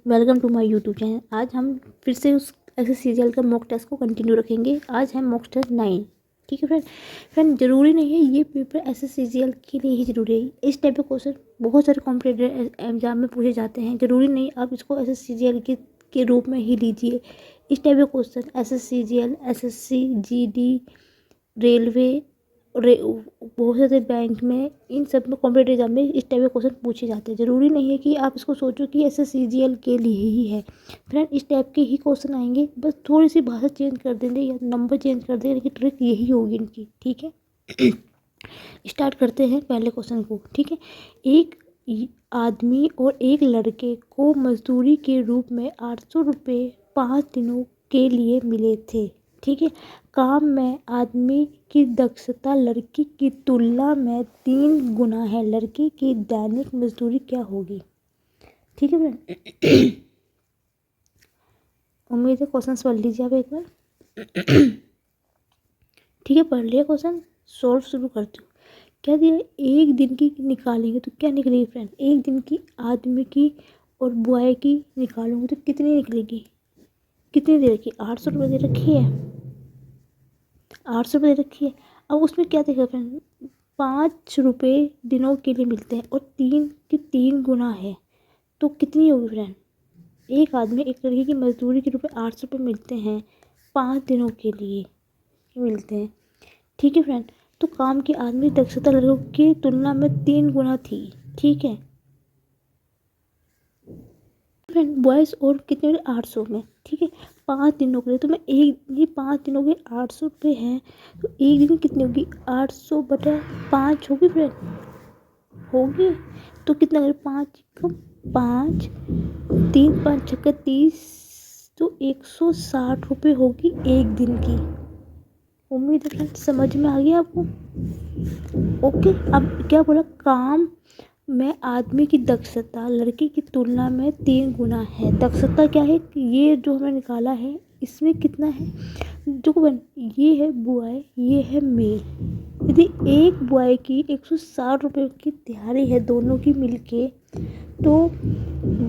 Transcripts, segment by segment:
Welcome to my YouTube channel. आज हम फिर से उस SSCGL का मॉक टेस्ट को कंटिन्यू रखेंगे। आज है मॉक टेस्ट 9। ठीक है फ्रेंड, ज़रूरी नहीं है ये पेपर SSCGL के लिए ही ज़रूरी है। इस टाइप के क्वेश्चन बहुत सारे कॉम्पिटिटिव एग्जाम में पूछे जाते हैं। ज़रूरी नहीं आप इसको SSCGL के रूप में ही लीजिए। इस टाइप के question SSCGL, SSC, GD, railway, बहुत सारे बैंक में, इन सब में कॉम्पिटेटिव एग्जाम में इस टाइप के क्वेश्चन पूछे जाते हैं। ज़रूरी नहीं है कि आप इसको सोचो कि SSCGL के लिए ही है। फ्रेंड, इस टाइप के ही क्वेश्चन आएंगे, बस थोड़ी सी भाषा चेंज कर देंगे या नंबर चेंज कर देंगे, लेकिन ट्रिक यही होगी इनकी। ठीक है। स्टार्ट करते हैं पहले क्वेश्चन को। ठीक है, एक आदमी और एक लड़के को मजदूरी के रूप में 800 रुपये 5 दिनों के लिए मिले थे। ठीक है, काम में आदमी की दक्षता लड़की की तुलना में 3 गुना है। लड़की की दैनिक मजदूरी क्या होगी? ठीक है फ्रेंड, उम्मीद है क्वेश्चन पढ़ लीजिए आप एक बार। ठीक है, पढ़ लिया क्वेश्चन, सॉल्व शुरू करती हूँ। क्या दिया? एक दिन की निकालेंगे तो क्या निकलेगी फ्रेंड? एक दिन की आदमी की और बॉय की निकालूंगी तो कितनी निकलेगी? कितनी दे रखी? 800 रुपये दे रखी है। 800 रुपये दे रखी है। अब उसमें क्या देखा फ्रेंड? 5 रुपये दिनों के लिए मिलते हैं और 3 गुना है तो कितनी होगी फ्रेंड? एक आदमी एक लड़की की मजदूरी के रूप में 800 रुपये मिलते हैं, 5 दिनों के लिए मिलते हैं। ठीक है फ्रेंड, तो काम की आदमी दक्षता लड़कों की तुलना में 3 गुना थी। ठीक है फ्रेंड, बॉयज़ और कितने? 800 में। ठीक है, 5 दिनों के लिए तो मैं ये 5 दिनों के 800 रुपये हैं तो एक दिन कितनी होगी? 800/5 होगी फ्रेंड, होगी। तो कितना करें? 5 कम 5, 3 5 छक्का 30, तो 160 रुपये होगी एक दिन की। उम्मीद है फ्रेंड समझ में आ गया आपको। ओके, अब क्या बोला? काम में आदमी की दक्षता लड़की की तुलना में 3 गुना है। दक्षता क्या है? ये जो हमें निकाला है इसमें कितना है? जो ये है बॉय, ये है मेल। यदि एक बॉय की 160 रुपये की दिहाड़ी है दोनों की मिलके, तो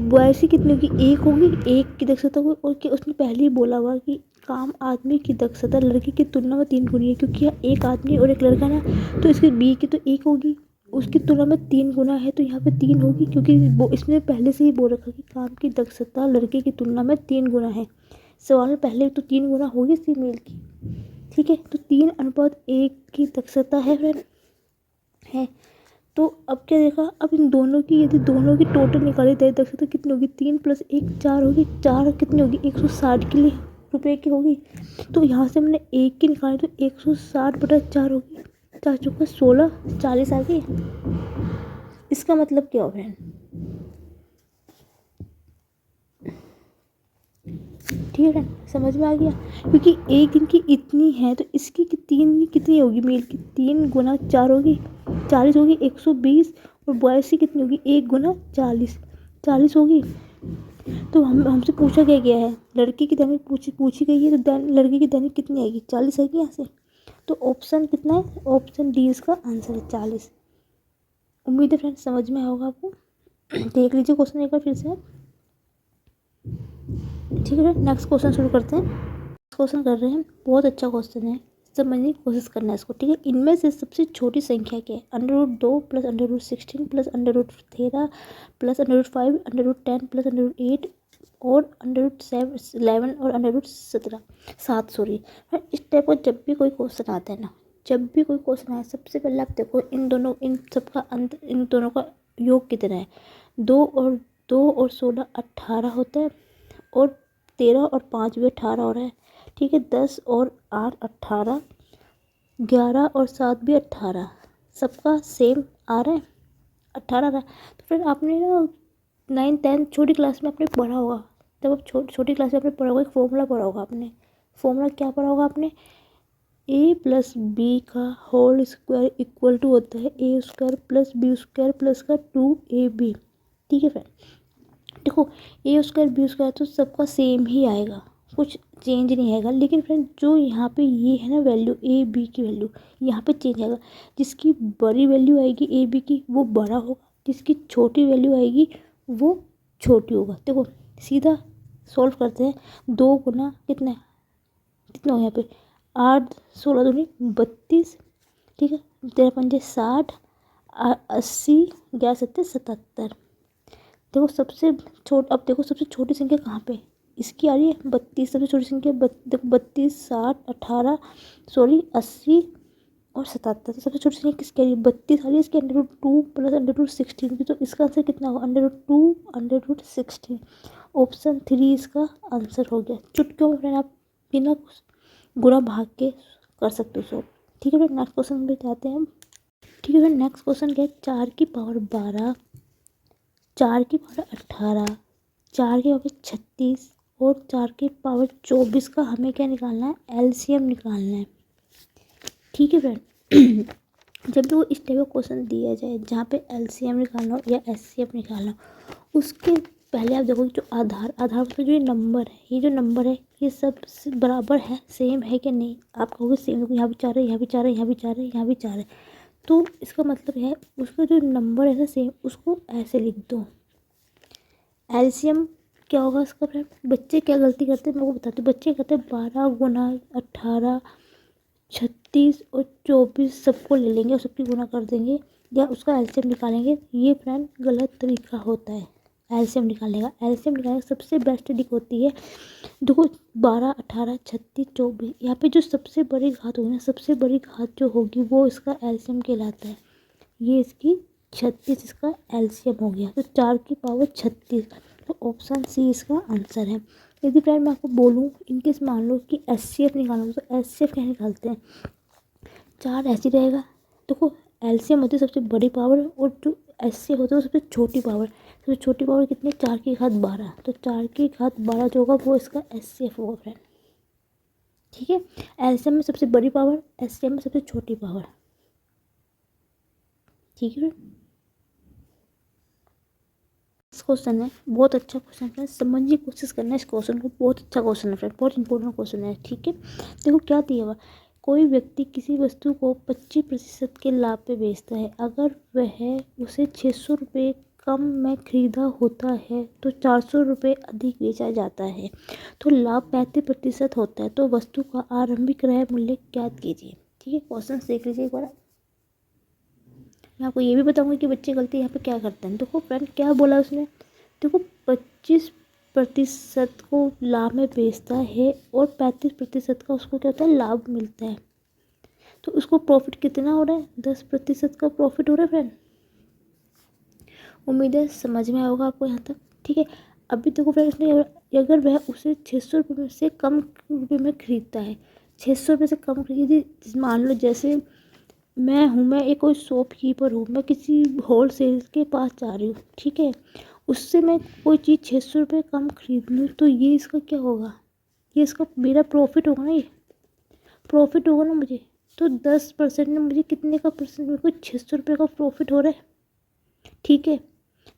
बॉय से कितनी होगी? एक होगी, एक की दक्षता होगी। और क्या उसने पहले ही बोला हुआ कि काम आदमी की दक्षता लड़की की तुलना में 3 गुनी है, क्योंकि एक आदमी और एक लड़का ना, तो इसकी बी की तो 1 होगी, उसकी तुलना में 3 गुना है तो यहाँ पे 3 होगी, क्योंकि इसने पहले से ही बोल रखा कि काम की दक्षता लड़के की तुलना में 3 गुना है। सवाल में पहले तो 3 गुना होगी फीमेल की। ठीक है, तो 3:1 की दक्षता है फ्रेंड, है। तो अब क्या देखा? अब इन दोनों की, यदि दोनों की टोटल निकाली जाए दक्षता कितनी होगी? 3 + 1 4 होगी। 4 कितनी होगी? 160 के लिए रुपये की होगी। तो यहाँ से हमने एक की निकाली तो 160/4 होगी। 4 चौका 16, 40 आ गई। इसका मतलब क्या हो फ्रेंड? ठीक है फ्रेंड, समझ में आ गया। क्योंकि एक दिन की इतनी है तो इसकी कितनी होगी? मेल की 3 गुना 4 होगी, 40 होगी। 120 और बॉयज़ की कितनी होगी? 1 गुना 40, 40 होगी। तो हमसे पूछा क्या गया है? लड़की की दैनिक पूछी गई है, तो लड़की की दैनिक कितनी आएगी? 40 आएगी यहाँ से। तो ऑप्शन कितना है? ऑप्शन डी इसका आंसर है, 40। उम्मीद है फ्रेंड समझ में होगा आपको। देख लीजिए क्वेश्चन एक बार फिर से आप। ठीक है, नेक्स्ट क्वेश्चन शुरू करते हैं। क्वेश्चन कर रहे हैं, बहुत अच्छा क्वेश्चन है, समझने की कोशिश करना है इसको। ठीक है, इनमें से सबसे छोटी संख्या क्या है? √2 + √16 + √13 + √5 √10 + √8 और √11 और √17 7 सॉरी। इस टाइप का जब भी कोई क्वेश्चन आता है ना, जब भी कोई क्वेश्चन आए, सबसे पहले आप देखो इन सबका अंत, इन दोनों का योग कितना है? 2 और 16 18 होता है, और 13 और 5 भी 18 हो रहा है। ठीक है, 10 और 8 18, 11 और 7 भी 18, सबका सेम आ रहा है, 18 आ रहा है। तो फिर आपने ना 9 10 छोटी क्लास में आपने पढ़ा होगा, जब आप छोटी क्लास में आपने पढ़ा होगा, एक फॉर्मूला पढ़ा होगा आपने। फॉर्मूला क्या पढ़ा होगा आपने? a + b का होल स्क्वायर इक्वल टू होता है a² + b² प्लस का 2ab। ठीक है फ्रेंड, देखो a² b² तो सबका सेम ही आएगा, कुछ चेंज नहीं आएगा। लेकिन फ्रेंड जो यहाँ पे ये है ना वैल्यू, ए बी की वैल्यू यहाँ पे चेंज आएगा। जिसकी बड़ी वैल्यू आएगी ए बी की वो बड़ा होगा, जिसकी छोटी वैल्यू आएगी वो छोटी होगा। देखो सीधा सॉल्व करते हैं। 2 गुना कितना कितना हो यहाँ पे 8, 16 दूनी 32, ठीक है। 13 पंजे 60, 80, 11 सत्तर 77। देखो अब देखो सबसे छोटी संख्या कहाँ पे इसकी आ रही है 32। सबसे छोटी संख्या देखो 32, 60, 18, सॉरी 80 और 77। तो सबसे छोटी संख्या किसकी आ रही है 32 आ रही है। इसके √2 प्लस √16 की, तो इसका आंसर कितना होगा √2 √16। ऑप्शन 3 इसका आंसर हो गया। चुटकियों में फ्रेंड आप बिना गुणा भाग के कर सकते हो सब, ठीक है फ्रेंड। नेक्स्ट क्वेश्चन पे जाते हैं हम, ठीक है फ्रेंड। नेक्स्ट क्वेश्चन क्या है 4 की पावर 12, 4 की पावर 18, 4 की पावर 36 और 4 की पावर 24 का हमें क्या निकालना है एलसीएम निकालना है, ठीक है फ्रेंड। जब भी वो इस टाइप का क्वेश्चन दिया जाए जहाँ पे एलसीएम निकालना हो या एचसीएफ निकालना हो, उसके पहले आप देखोगे जो आधार मतलब जो ये नंबर है, ये जो नंबर है ये सब बराबर है, सेम है कि नहीं। आप कहोगे सेम, यहाँ भी 4 है, यहाँ भी 4 है, यहाँ भी 4 है, यहाँ भी 4 है, तो इसका मतलब है उसका जो नंबर है ना सेम, उसको ऐसे लिख दो। एलसीएम क्या होगा इसका फ्रेंड। बच्चे क्या गलती करते हैं मैं वो बताती हूँ। बच्चे कहते हैं 12 गुना 18, 36 और 24 सबको ले लेंगे और सबकी गुना कर देंगे या उसका एलसीएम निकालेंगे। ये फ्रेंड गलत तरीका होता है एलसीएम निकालने का। एलसीएम निकालने का सबसे बेस्ट ट्रिक होती है, देखो 12, 18, 36, 24, यहाँ पे जो सबसे बड़ी घात होगी ना, सबसे बड़ी घात जो होगी वो इसका एलसीएम कहलाता है। ये इसकी 36 इसका एलसीएम हो गया, तो 4 की पावर 36, तो ऑप्शन सी इसका आंसर है। यदि फ्रेंड मैं आपको बोलूँ इनकेस मान लो कि एचसीएफ निकालो, तो एचसीएफ क्या निकालते हैं 4 ऐसे रहेगा। देखो एलसीएम होती है सबसे बड़ी पावर और जो एचसीएफ होता है सबसे छोटी पावर। सबसे छोटी पावर कितनी 4 की घात 12, तो 4 की घात 12 जो होगा वो इसका एचसीएफ होगा फ्रेंड, ठीक है। एलसीएम में सबसे बड़ी पावर, एचसीएफ में सबसे छोटी पावर, ठीक है। इस क्वेश्चन है बहुत अच्छा क्वेश्चन फ्रेंड, समझने की कोशिश करना इस क्वेश्चन को। बहुत अच्छा क्वेश्चन है फ्रेंड, बहुत इंपॉर्टेंट क्वेश्चन है, ठीक है। देखो क्या दिया हुआ, कोई व्यक्ति किसी वस्तु को 25% के लाभ पे बेचता है। अगर वह उसे 600 रुपये कम में खरीदा होता है तो 400 रुपये अधिक बेचा जाता है, तो लाभ 35% होता है। तो वस्तु का आरंभिक क्रय मूल्य ज्ञात कीजिए, ठीक है। क्वेश्चन देख लीजिए एक बार। मैं आपको ये भी बताऊंगी कि बच्चे गलती यहाँ पे क्या करते हैं। देखो फ्रेंड क्या बोला उसने, देखो 25% को लाभ में बेचता है और 35% का उसको क्या होता है लाभ मिलता है, तो उसको प्रॉफिट कितना हो रहा है 10% का प्रॉफिट हो रहा है फ्रेंड। उम्मीद है समझ में आएगा आपको यहाँ तक, ठीक है। अभी देखो फ्रेंड उसने अगर वह उसे 600 रुपये से कम रुपये में खरीदता है, 600 रुपये से कम खरीदी, मान लो जैसे मैं एक कोई शॉपकीपर हूँ, मैं किसी होल सेल के पास जा रही हूँ, ठीक है। उससे मैं कोई चीज़ 600 रुपये कम खरीद लूँ, तो ये इसका क्या होगा, ये इसका मेरा प्रॉफिट होगा ना, ये प्रॉफिट होगा ना मुझे। तो 10% में मुझे कितने का परसेंट, मेरे को 600 रुपये का प्रॉफिट हो रहा है, ठीक है।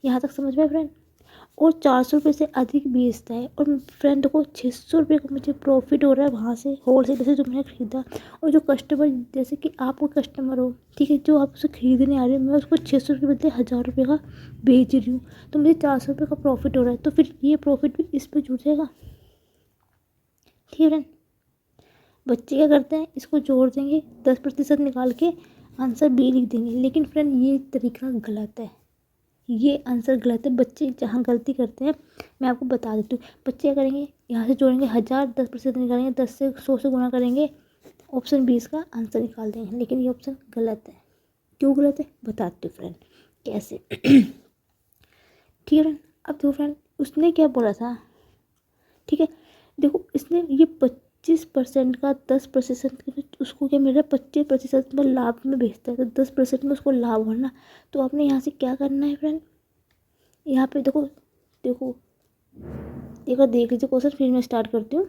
यहाँ तक समझ में फ्रेंड। और 400 रुपये से अधिक बेचता है और फ्रेंड को 600 रुपये का मुझे प्रॉफिट हो रहा है वहाँ से होल सेल से जो मैंने खरीदा। और जो कस्टमर जैसे कि आप कोई कस्टमर हो, ठीक है, जो आप उसे खरीदने आ रहे हो, मैं उसको 600 रुपये बदले 1000 रुपये का बेच रही हूँ, तो मुझे 400 रुपये का प्रॉफिट हो रहा है, तो फिर ये प्रॉफिट भी इस पर जुड़ जाएगा, ठीक है फ्रेंड। बच्चे क्या करते हैं इसको जोड़ देंगे, 10% निकाल के आंसर बी लिख देंगे, लेकिन फ्रेंड ये तरीका गलत है, ये आंसर गलत है। बच्चे जहाँ गलती करते हैं मैं आपको बता देती हूँ। बच्चे क्या करेंगे यहाँ से जोड़ेंगे 1000, 10% निकालेंगे, 10 से 100 से गुना करेंगे, ऑप्शन 20 का आंसर निकाल देंगे, लेकिन ये ऑप्शन गलत है। क्यों गलत है बताती हूँ फ्रेंड कैसे, ठीक है फ्रेंड। अब देखो फ्रेंड उसने क्या बोला था, ठीक है। देखो इसने ये 25% का 10% उसको क्या मिल रहा है 25% में लाभ में बेचता है, तो 10% में उसको लाभ होना। तो आपने यहाँ से क्या करना है फ्रेंड, यहाँ पे देखो देखो एक बार देख लीजिए क्वेश्चन, फिर मैं स्टार्ट करती हूँ।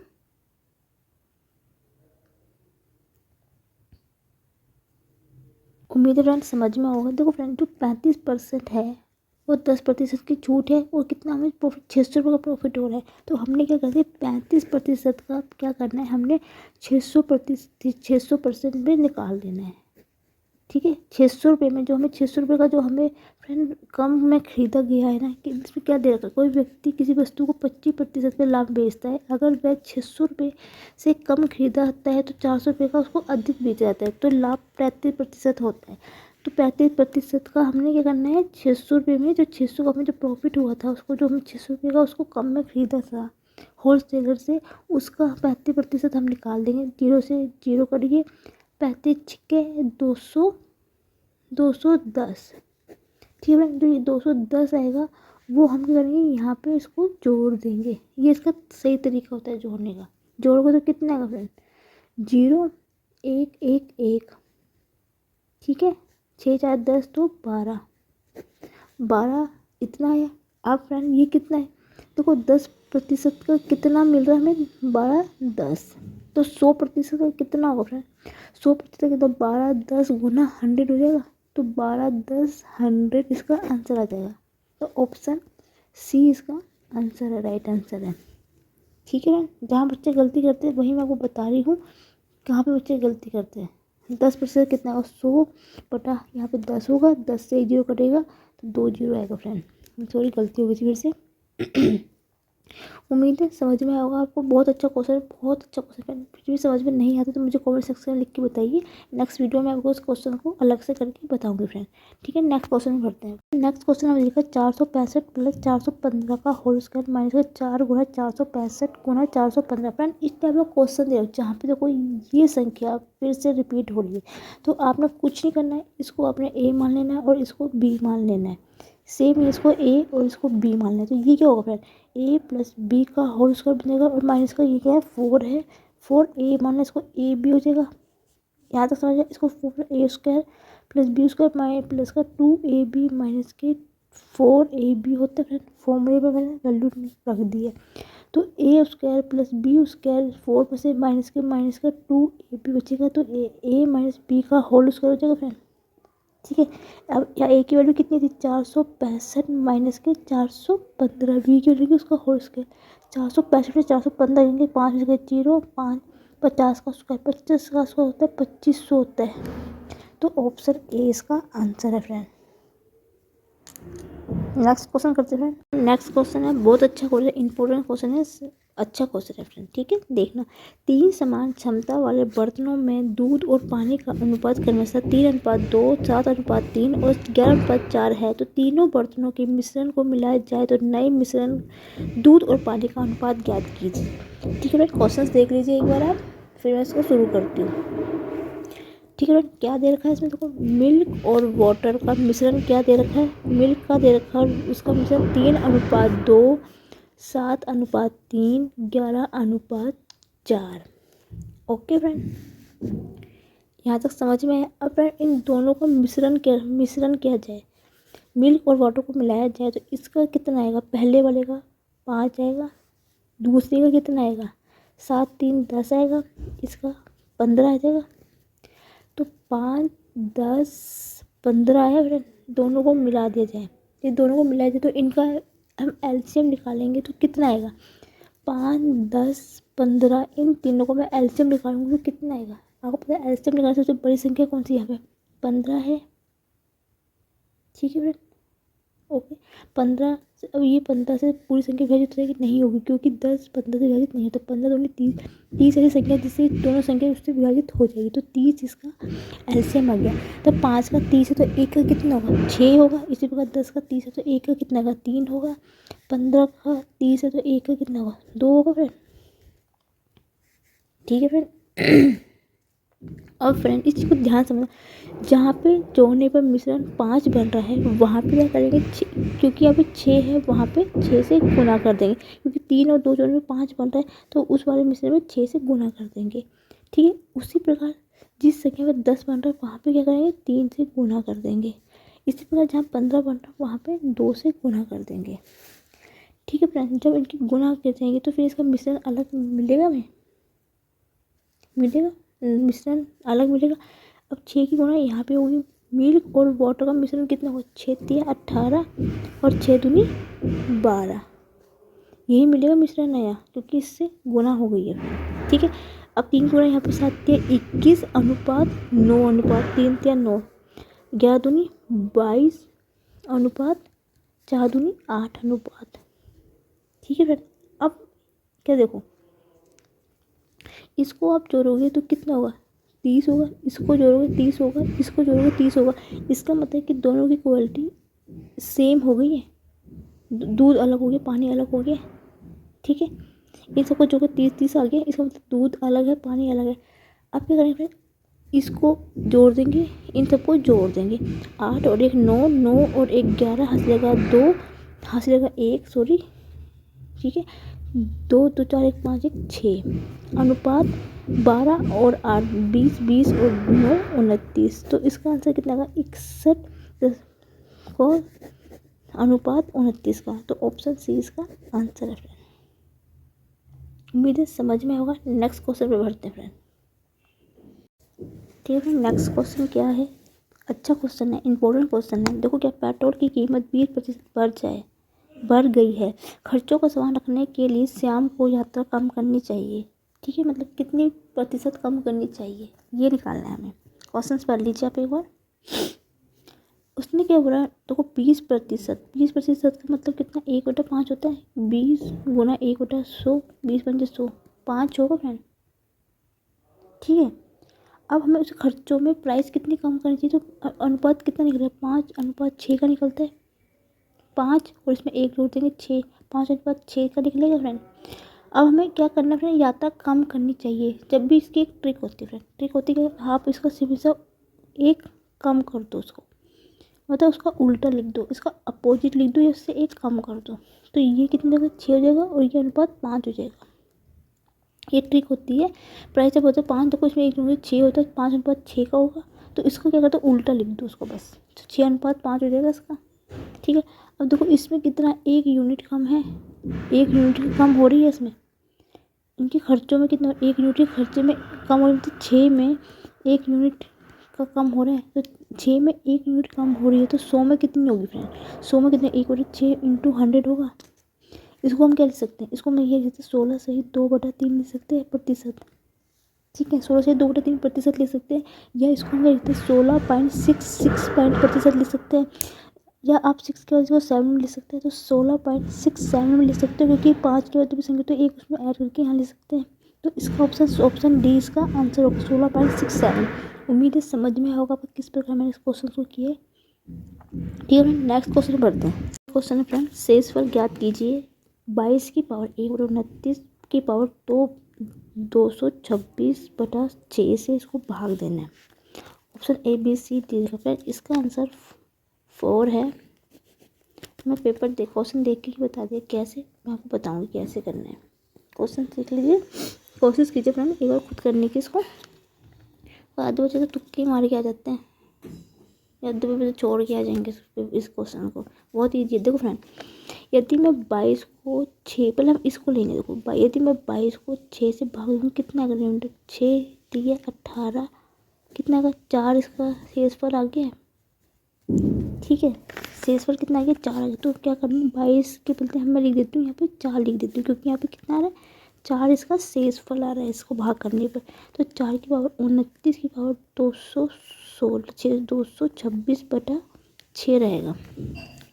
उम्मीद है फ्रेंड समझ में होगा। देखो फ्रेंड जो 35% है वो 10% की छूट है और कितना हमें प्रॉफिट 600 रुपये का प्रॉफिट हो रहा है, तो हमने क्या करना है 35% का क्या करना है, हमने 600% में निकाल देना है, ठीक है। 600 रुपये में जो हमें 600 रुपये का जो हमें फ्रेंड कम में ख़रीदा गया है ना, कि इसमें क्या दे रखा है, कोई व्यक्ति किसी वस्तु को 25% पे लाभ बेचता है, अगर वह 600 रुपये से कम खरीदाता है तो 400 रुपये का उसको अधिक बेचा जाता है, तो लाभ 35% होता है। तो 35% का हमने क्या करना है, 600 रुपये में जो 600 का हमें जो प्रॉफिट हुआ था, उसको जो हमें 600 रुपये का उसको कम में ख़रीदा था होलसेलर से, उसका 35% हम निकाल देंगे। 0 से 0 करिए, 35 छिक्के 210। ठीक है, जो ये 210 आएगा वो हम क्या करेंगे, यहाँ पे इसको जोड़ देंगे। ये इसका सही तरीका होता है जोड़ने का। जोड़ोगे तो कितना आएगा फ्रेंड, 0 1 1 1। ठीक है, 6 4 10 तो 12 इतना है। अब फ्रेंड ये कितना है, देखो 10% का कितना मिल रहा है हमें, 12 10। तो 100% का कितना होगा फ्रेंड, 100% का तो 12 10 गुना 100 हो जाएगा, तो 12 10 100 इसका आंसर आ जाएगा। तो ऑप्शन सी इसका आंसर है, राइट आंसर है। ठीक है फ्रेंड, जहाँ बच्चे गलती करते हैं वही मैं आपको बता रही हूँ कहाँ पे बच्चे गलती करते हैं। 10% कितना होगा, 100 बटा यहाँ पे 10 होगा, 10 से 0 कटेगा तो 2 0 आएगा फ्रेंड। सॉरी, गलती हो गई थी फिर से। उम्मीद है समझ में आएगा आपको। बहुत अच्छा क्वेश्चन, बहुत अच्छा क्वेश्चन। फिर भी समझ में नहीं आता तो मुझे कमेंट सेक्शन में लिख के बताइए। नेक्स्ट वीडियो में आपको उस क्वेश्चन को अलग से करके बताऊंगी फ्रेंड। ठीक है, नेक्स्ट क्वेश्चन में बढ़ते हैं। नेक्स्ट क्वेश्चन हमें लिखा 465 प्लस 415 का होल स्क्वायर माइनस 4 गुना 465 गुना 415। फ्रेंड इस टाइप का क्वेश्चन दे जहाँ पे देखो ये संख्या फिर से रिपीट हो रही है, तो आपने कुछ नहीं करना है, इसको आपने ए मान लेना है और इसको बी मान लेना है। सेम ही इसको ए और इसको बी मान लेना है। तो ये क्या होगा फ्रेंड, ए प्लस बी का होल स्क्वायर बनेगा, और माइनस का ये क्या है 4 है, 4a मानना इसको ए बी हो जाएगा। यहाँ तक समझ, इसको 4a² plus B square minus plus का 2ab माइनस के 4ab होता है फ्रेंड। फॉर्मूले में मैंने वैल्यू रख दी है, तो a² प्लस b² 4 में से माइनस का 2ab बचेगा, तो a माइनस बी का होल स्क्वायर हो जाएगा फ्रेंड। ठीक है, अब यहाँ ए की वैल्यू कितनी थी, 465 माइनस के 415। बी की वैल्यू उसका होल स्क्वायर, 465 में 415 देंगे, 5 में 0 5 50 का स्क्वायर, 50 का स्क्वायर होता है 2500 होता है। तो ऑप्शन ए इसका आंसर है फ्रेंड। नेक्स्ट क्वेश्चन करते हैं। नेक्स्ट क्वेश्चन है बहुत अच्छा क्वेश्चन, इंपॉर्टेंट क्वेश्चन है, अच्छा क्वेश्चन है फ्रेंड। ठीक है, देखना 3 समान क्षमता वाले बर्तनों में दूध और पानी का अनुपात क्रमशः 3:2 7:3 और 11:4 है, तो तीनों बर्तनों के मिश्रण को मिलाया जाए तो नए मिश्रण दूध और पानी का अनुपात ज्ञात कीजिए। ठीक है फ्रेंड, क्वेश्चन देख लीजिए एक बार आप, फिर मैं इसको शुरू करती हूँ। ठीक है, क्या दे रखा है इसमें, देखो मिल्क और वाटर का मिश्रण क्या दे रखा है, मिल्क का दे रखा है उसका मिश्रण 3:2 7:3 11:4। ओके फ्रेंड, यहाँ तक समझ में आया। अब फ्रेंड इन दोनों का मिश्रण किया जाए, मिल्क और वाटर को मिलाया जाए तो इसका कितना आएगा, पहले वाले का 5 आएगा, दूसरे का कितना आएगा 7 3 10 आएगा, इसका 15 आ जाएगा। तो 5 10 15 आया फ्रेंड, दोनों को मिला दिया जाए, ये दोनों को मिला दिया तो इनका हम एलसीएम निकालेंगे तो कितना आएगा, 5 10 15, इन तीनों को मैं एलसीएम निकालूंगी तो कितना आएगा। आपको पता है एलसीएम निकालने सबसे बड़ी संख्या कौन सी, यहाँ पे 15 है। ठीक है फ्रेंड, ओके 15। अब ये 15 से पूरी संख्या विभाजित रहेगी नहीं होगी, क्योंकि 10 15 से विभाजित नहीं है, तो 15 दूनी 30 ऐसी संख्या जिससे दोनों संख्या उससे विभाजित हो जाएगी, तो 30 इसका एलसीएम आ गया। तो 5 का 30 है तो 1 का कितना होगा 6 होगा, इसी प्रकार 10 का 30 है तो 1 का कितना होगा 3 होगा, 15 का 30 है तो 1 का कितना होगा 2 होगा फ्रेंड। ठीक है फ्रेंड, अब फ्रेंड इस चीज़ को ध्यान समझना, जहाँ पे जोड़ने पर मिश्रण 5 बन रहा है वहाँ पे क्या करेंगे, क्योंकि यहाँ पे 6 है वहाँ पे 6 से गुना कर देंगे, क्योंकि 3 और 2 जोड़ने में 5 बन रहा है तो उस वाले मिश्रण में 6 से गुना कर देंगे। ठीक है, उसी प्रकार जिस संख्या में 10 बन रहा है वहाँ पे क्या करेंगे 3 से गुना कर देंगे। इसी प्रकार जहाँ 15 बन रहा है वहाँ पे 2 से गुना कर देंगे। ठीक है फ्रेंड, जब इनकी गुना कर देंगे तो फिर इसका मिश्रण अलग मिलेगा, मिश्रण अलग मिलेगा। अब 6 की गुणा यहाँ पे होगी, मिल्क और वाटर का मिश्रण कितना होगा 6 3 18 और 6 दूनी 12, यही मिलेगा मिश्रण नया, क्योंकि इससे गुना हो गई है। ठीक है, अब 3 गुणा यहाँ पे 7 3 21 अनुपात 9 अनुपात 3 3 9, 11 दूनी 22 अनुपात 4 दूनी 8 अनुपात। ठीक है फ्रेंड, अब क्या देखो, इसको आप जोड़ोगे तो कितना होगा, 30 होगा, इसको जोड़ोगे 30 होगा, इसको जोड़ोगे 30 होगा। इसका मतलब कि दोनों की क्वालिटी सेम हो गई है, दूध अलग हो गया, पानी अलग हो गया। ठीक है, इन सबको जोड़कर 30 आ गया, इसका मतलब दूध अलग है, पानी अलग है। अब क्या करेंगे फ्रेंड, इसको जोड़ देंगे, इन सबको जोड़ देंगे। 8 और 1 9, 9 और 1 11, हंस जाएगा 2, हंस जाएगा 1, सॉरी। ठीक है, 2 2 4 1 5 1 6 अनुपात 12 और 8 20, 20 और 9 29। तो इसका आंसर कितना होगा, 61 और अनुपात 29 का। तो ऑप्शन सी इसका आंसर है फ्रेंड। उम्मीद है समझ में होगा। नेक्स्ट क्वेश्चन पे बढ़ते हैं फ्रेंड। ठीक है, नेक्स्ट क्वेश्चन क्या है, अच्छा क्वेश्चन है, इंपॉर्टेंट क्वेश्चन है। देखो क्या, पेट्रोल की कीमत 20% बढ़ गई है। खर्चों का समान रखने के लिए श्याम को यात्रा कम करनी चाहिए। ठीक है, मतलब कितनी प्रतिशत कम करनी चाहिए, ये निकालना है हमें। क्वेश्चन पढ़ लीजिए आप एक बार। उसने क्या बोला, देखो 20%, 20% का मतलब कितना, 1/5 होता है। 20 गुना 1/100, 20×100, 5 होगा फ्रेंड। ठीक है, अब हमें उस खर्चों में प्राइस कितनी कम करनी चाहिए, तो अनुपात कितना निकला है, 5/6 का निकलता है। 5 और इसमें 1 जोड़ देंगे 6, 5/6 का निकलेगा फ्रेंड। अब हमें क्या करना है फ्रेंड, यात्रा कम करनी चाहिए। जब भी इसकी एक ट्रिक होती है फ्रेंड, ट्रिक होती है कि आप इसका सिर्फ सा एक कम कर दो, उसको मतलब उसका उल्टा लिख दो, इसका अपोजिट लिख दो, या उससे एक कम कर दो। तो ये कितने का 6 हो जाएगा और ये अनुपात 5 हो जाएगा। ये ट्रिक होती है। प्राइस जब होता है 5, तो इसमें 1 6 होता है, 5/6 का होगा। तो इसको क्या करते हो, उल्टा लिख दो उसको बस, तो 6/5 हो जाएगा इसका। ठीक है, अब देखो इसमें कितना, 1 यूनिट कम है, 1 यूनिट कम हो रही है इसमें। इनके खर्चों में कितना, 1 यूनिट के खर्चे में कम हो रही है, तो 6 में 1 यूनिट का कम हो रहा है। तो 6 में 1 यूनिट कम हो रही है, तो 100 में कितनी होगी फ्रेंड, 100 में कितने, 1/6 × 100 होगा। इसको हम क्या लिख सकते हैं, इसको मैं ये लिख सकते 16 सही 2/3 लिख सकते हैं प्रतिशत। ठीक है, 16 से 2/3% लिख सकते हैं, या इसको हम लिखते हैं 16.66% लिख सकते हैं, या आप 6 के बाद इसको 7 में लिख सकते हैं, तो 16.67 में लिख सकते हैं, क्योंकि 5 के बाद भी संख्या तो एक उसमें ऐड करके यहाँ लिख सकते हैं। तो इसका ऑप्शन डी इसका आंसर होगा 16.67। उम्मीद है समझ में होगा आपको किस प्रकार मैंने इस क्वेश्चन को किए। ठीक है, नेक्स्ट क्वेश्चन पढ़ते हैं। क्वेश्चन है फ्रेंड, शेषफल ज्ञात कीजिए। 22 की पावर 1/29 की पावर 226/6 से इसको भाग देना है। Option A B C D friend, इसका आंसर 4 है। मैं पेपर क्वेश्चन देख के ही बता दिया कैसे, मैं आपको बताऊंगी कैसे करना है। क्वेश्चन सीख लीजिए, कोशिश कीजिए फ्रेंड एक बार खुद करने की इसको। आधे बच्चे तो तुक्के मार के आ जाते हैं, या दो बजे छोड़ के आ जाएंगे इस क्वेश्चन को। बहुत ईजी है। देखो फ्रेंड, यदि मैं 22 को 6, पहले हम इसको लेंगे। देखो यदि मैं 22 को 6 से भाग दूँगी, कितना आएगा रिमाइंडर, 6 दिया 18, कितना आएगा 4, इसका शेषफल आ गया। ठीक है, शेषफल कितना आ गया, 4 आ गया। तो क्या करना, 22 के बदले हम मैं लिख देती हूँ यहाँ पे 4 लिख देती हूँ, क्योंकि यहाँ पे कितना आ रहा है, 4 इसका शेषफल आ रहा है इसको भाग करने पर। तो 4 की पावर 29 की पावर 226/6 रहेगा।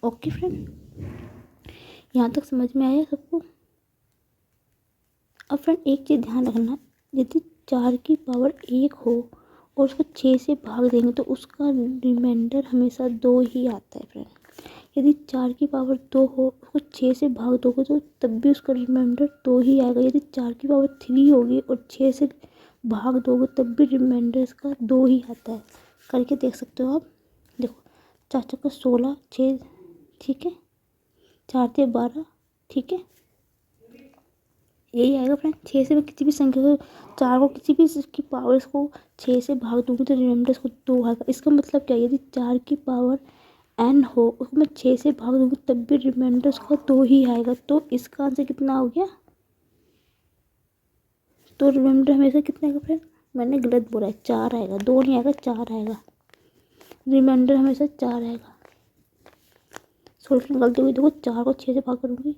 ओके फ्रेंड, यहाँ तक समझ में आया सबको। अब फ्रेंड एक चीज़ ध्यान रखना, यदि 4 की पावर 1 हो और उसको 6 से भाग देंगे तो उसका रिमाइंडर हमेशा 2 ही आता है फ्रेंड। यदि 4 की पावर 2 हो, उसको 6 से भाग दोगे तो तब भी उसका रिमाइंडर 2 ही आएगा। यदि 4 की पावर 3 होगी और 6 से भाग दोगे तब भी रिमाइंडर इसका 2 ही आता है। करके देख सकते हो आप। देखो 4 चौका 16, 6, ठीक है, 4 से 12, ठीक है, यही आएगा फ्रेंड। 6 से मैं किसी भी संख्या को, 4 को किसी भी की पावर इसको 6 से भाग दूंगी तो रिमाइंडर इसको 2 आएगा। इसका मतलब क्या है, यदि 4 की पावर n हो, उसको मैं 6 से भाग दूंगी तब भी रिमाइंडर उसका 2 ही आएगा। तो इसका आंसर कितना हो गया, तो रिमाइंडर हमेशा कितना आएगा फ्रेंड, मैंने गलत बोला है, 4 आएगा, 2 नहीं आएगा, 4 आएगा। रिमाइंडर हमेशा 4 आएगा। सोल्यूशन गलती हुई, देखो 4 को 6 से भाग करूँगी,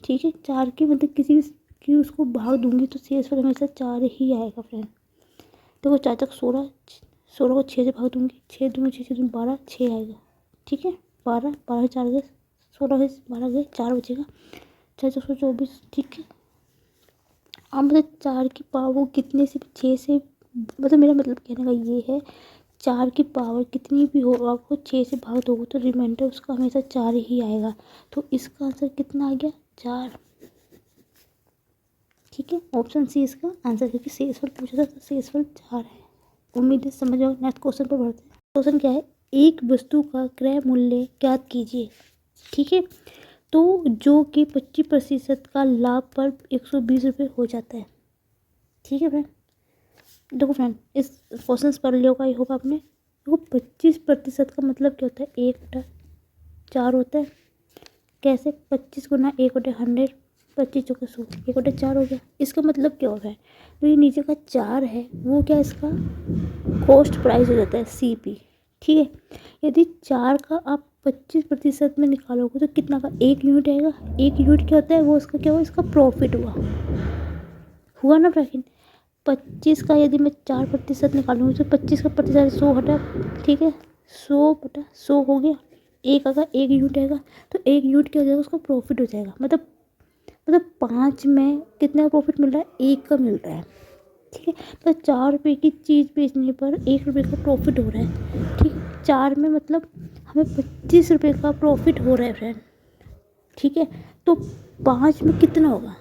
ठीक है, 4 की मतलब किसी भी की उसको भाग दूंगी तो शेषफल हमेशा 4 ही आएगा फ्रेंड। देखो 4 तक 16, 16 को 6 से भाग दूंगी, 6 दूंगी 6 6 दूंगी 12, 6 आएगा। ठीक है, 12 12 4 गए, 16 से 12 गए, 4 बचेगा, 6 4 24। ठीक है, अब मतलब 4 की पावर कितने से 6 से, मतलब मेरा मतलब कहने का ये है 4 की पावर कितनी भी हो आपको 6 से भाग दोगे तो रिमाइंडर उसका हमेशा 4 ही आएगा। तो इसका आंसर कितना आ गया, 4। ठीक है, ऑप्शन सी इसका आंसर, क्योंकि शेषफल पूछा था तो शेषफल 4 है। उम्मीद है समझ आओ। नेक्स्ट क्वेश्चन पर बढ़ते हैं। क्वेश्चन क्या है, एक वस्तु का क्रय मूल्य ज्ञात कीजिए। ठीक है, तो जो कि 25% का लाभ पर 120 रुपये हो जाता है। ठीक है फ्रेंड, देखो फ्रेंड इस क्वेश्चन पढ़ लिया होगा, ये होगा आपने। देखो 25% का मतलब क्या होता है, 1/4 होता है। कैसे, 25 गुना 1/100, 25 चौके 100, 1/4 हो गया। इसका मतलब क्या हो रहा है, तो ये नीचे का 4 है वो क्या इसका कॉस्ट प्राइस हो जाता है, CP। ठीक है, यदि 4 का आप 25% में निकालोगे तो कितना का 1 यूनिट आएगा। 1 यूनिट क्या होता है, वो उसका क्या हुआ, इसका प्रॉफिट हुआ ना फ्रेंड। 25 का यदि मैं 4% निकालूंगी तो 25 का प्रतिशत 100 हटा। ठीक है, 100/100 हो गया। एक अगर 1 यूनिट आएगा तो 1 यूनिट क्या हो जाएगा, उसका प्रॉफिट हो जाएगा। मतलब 5 में कितने का प्रॉफिट मिल रहा है, 1 का मिल रहा है। ठीक है, तो 4 रुपये की चीज़ बेचने पर 1 रुपये का प्रॉफिट हो रहा है। ठीक है, 4 में मतलब हमें 25 रुपये का प्रॉफिट हो रहा है फ्रेंड। ठीक है, तो 5 में कितना होगा,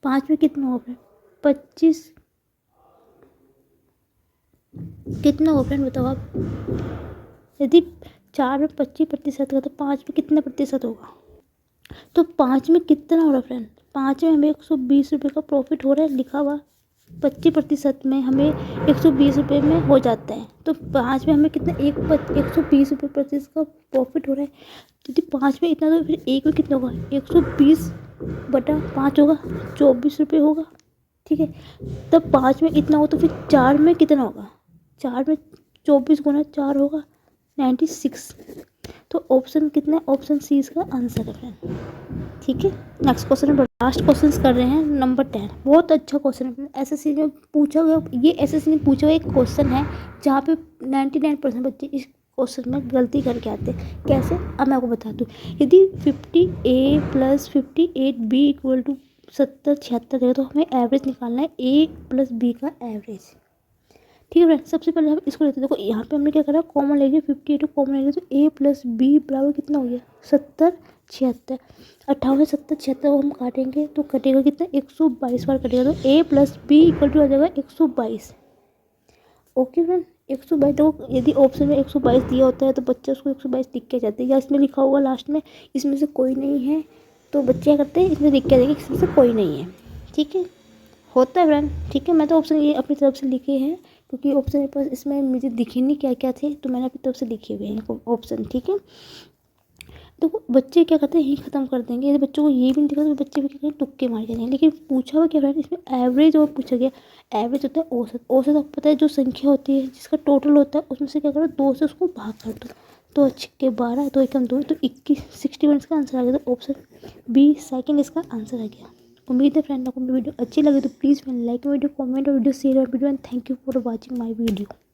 5 में कितना होगा फ्रेंड, 25 कितना होगा फ्रेंड बताओ आप। यदि 4 में 25% का तो 5 में कितना प्रतिशत होगा, तो 5 में कितना हो रहा है फ्रेंड, 5 में हमें 120 रुपये का प्रॉफिट हो रहा है, लिखा हुआ 25% में हमें 120 रुपये में हो जाता है। तो 5 में हमें कितना 120 रुपये प्रतिशत का प्रॉफिट हो रहा है। यदि 5 में इतना तो फिर 1 में कितना होगा, 120/5 होगा, 24 रुपये होगा। ठीक है, तब 5 में इतना हो तो फिर 4 में कितना होगा, 4 में 24 गुना 4 होगा 96। तो ऑप्शन कितना है, ऑप्शन सी इसका आंसर है फ्रेंड। ठीक है, नेक्स्ट क्वेश्चन में लास्ट क्वेश्चन कर रहे हैं नंबर 10। बहुत अच्छा क्वेश्चन है, एसएससी में पूछा गया, ये एसएससी में पूछा हुआ एक क्वेश्चन है जहाँ पे 99% बच्चे इस क्वेश्चन में गलती करके आते हैं। कैसे, अब मैं आपको बता दूँ। यदि 50A + 58B = 70 76 है तो हमें एवरेज निकालना है A + B का एवरेज। ठीक है फ्रेंड, सबसे पहले हम इसको लेते हैं। देखो यहाँ पे हमने क्या करा, कॉमन ले लिया, 58 कॉमन ले लिया तो A + B बराबर कितना हो गया, 70 76। 58 70 76 को हम काटेंगे तो कटेगा कितना, 122 बार कटेगा। तो A + B = आ जाएगा 122। Okay friend, 122। तो यदि ऑप्शन में 122 दिया होता है तो बच्चे उसको 122 लिख के जाते हैं, या इसमें लिखा होगा लास्ट में इसमें से कोई नहीं है तो बच्चे क्या करते हैं, इसमें लिख के देंगे इसमें से कोई नहीं है। ठीक है, होता है फ्रेंड। ठीक है, मैं तो ऑप्शन ये अपनी तरफ से लिखे हैं क्योंकि ऑप्शन मेरे पास इसमें मुझे दिखे नहीं क्या क्या थे, तो मैंने अपनी तरफ से लिखे हुए हैं ऑप्शन। ठीक है, तो बच्चे क्या करते हैं, यही ख़त्म कर देंगे। यदि बच्चों को ये भी नहीं दिखा तो बच्चे भी क्या करेंगे, तुक्के मार जाएंगे। लेकिन पूछा हुआ क्या फ्रेंड, इसमें एवरेज और पूछा गया। एवरेज होता है औसत। औसत आपको पता है जो संख्या होती है जिसका टोटल होता है उसमें से क्या करो, 2 से उसको भाग कर दो। 2 × 12, 2 × 2 तो 21, 61 इसका आंसर आ गया। तो ऑप्शन बी सेकंड इसका आंसर आ गया। उम्मीद है फ्रेंड आपको मेरी वीडियो अच्छी लगी तो प्लीज़ लाइक वीडियो, कमेंट और वीडियो शेयर और video and thank you for watching my video.